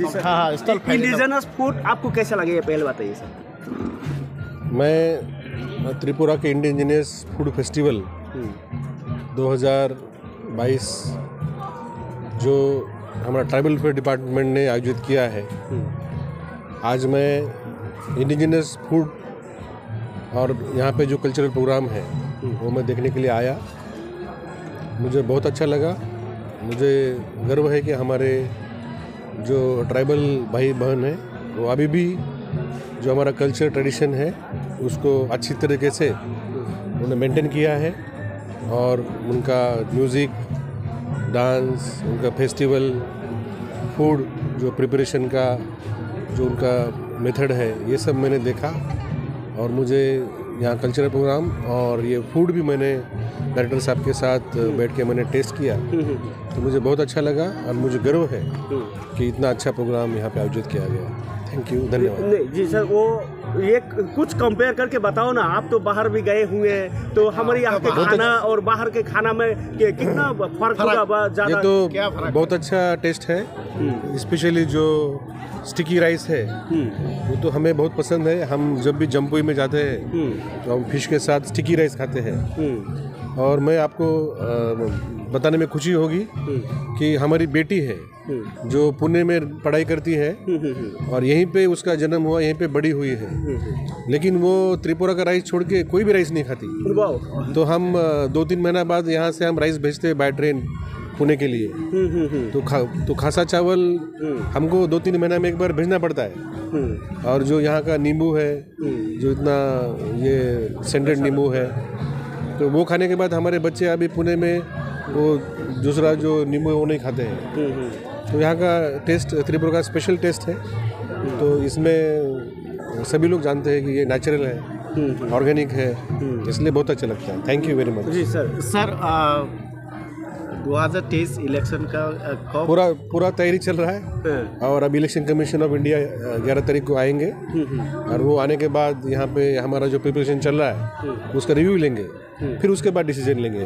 हाँ, स्थल indigenous food आपको कैसा लगे, ये पहले बताइए सर। मैं त्रिपुरा के इंडिजिनियस फूड फेस्टिवल 2022 जो हमारा ट्राइबल वेलफेयर डिपार्टमेंट ने आयोजित किया है, आज मैं इंडिजिनस फूड और यहाँ पे जो कल्चरल प्रोग्राम है वो मैं देखने के लिए आया। मुझे बहुत अच्छा लगा। मुझे गर्व है कि हमारे जो ट्राइबल भाई बहन हैं वो अभी भी जो हमारा कल्चर ट्रेडिशन है उसको अच्छी तरीके से उन्होंने मेंटेन किया है, और उनका म्यूज़िक, डांस, उनका फेस्टिवल, फूड जो प्रिपरेशन का जो उनका मेथड है, ये सब मैंने देखा। और मुझे यहाँ कल्चरल प्रोग्राम और ये फूड भी मैंने डायरेक्टर साहब के साथ बैठ के मैंने टेस्ट किया, तो मुझे बहुत अच्छा लगा और मुझे गर्व है कि इतना अच्छा प्रोग्राम यहाँ पे आयोजित किया गया। थैंक यू, धन्यवाद। जी सर, वो ये कुछ कंपेयर करके बताओ ना, आप तो बाहर भी गए हुए हैं, तो हमारे यहाँ के खाना और बाहर के खाना में कितना फर्क होगा? ज़्यादा ये तो बहुत अच्छा टेस्ट है। स्पेशली जो स्टिकी राइस है वो तो हमें बहुत पसंद है। हम जब भी जम्पुई में जाते हैं तो हम फिश के साथ स्टिकी राइस खाते हैं। और मैं आपको बताने में खुशी होगी कि हमारी बेटी है जो पुणे में पढ़ाई करती है और यहीं पे उसका जन्म हुआ, यहीं पे बड़ी हुई है, लेकिन वो त्रिपुरा का राइस छोड़ के कोई भी राइस नहीं खाती। तो हम 2-3 महीना बाद यहाँ से हम राइस भेजते हैं बाय ट्रेन पुणे के लिए। तो खासा चावल हमको 2-3 महीना में एक बार भेजना पड़ता है। और जो यहाँ का नींबू है, जो इतना ये सेंटेड नींबू है, तो वो खाने के बाद हमारे बच्चे अभी पुणे में वो दूसरा जो नींबू है वो नहीं खाते हैं। तो यहाँ का टेस्ट त्रिपुरा का स्पेशल टेस्ट है। तो इसमें सभी लोग जानते हैं कि ये नेचुरल है, ऑर्गेनिक है, इसलिए बहुत अच्छा लगता है। Thank you very much. जी सर। सर 2023 इलेक्शन का पूरा तैयारी चल रहा है, और अब इलेक्शन कमीशन ऑफ इंडिया 11 तारीख को आएंगे, और वो आने के बाद यहाँ पे हमारा जो प्रिपरेशन चल रहा है उसका रिव्यू लेंगे, फिर उसके बाद डिसीजन लेंगे।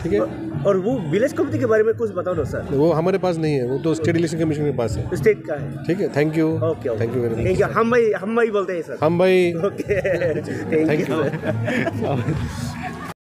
ठीक है। और वो विलेज कमेटी के बारे में कुछ बताओ ना सर। वो हमारे पास नहीं है, वो तो स्टेट इलेक्शन कमीशन के पास है। स्टेट का है। ठीक है। Thank you. Okay, thank you very much. हम भाई बोलते हैं सर। हम भाई। Okay, thank you.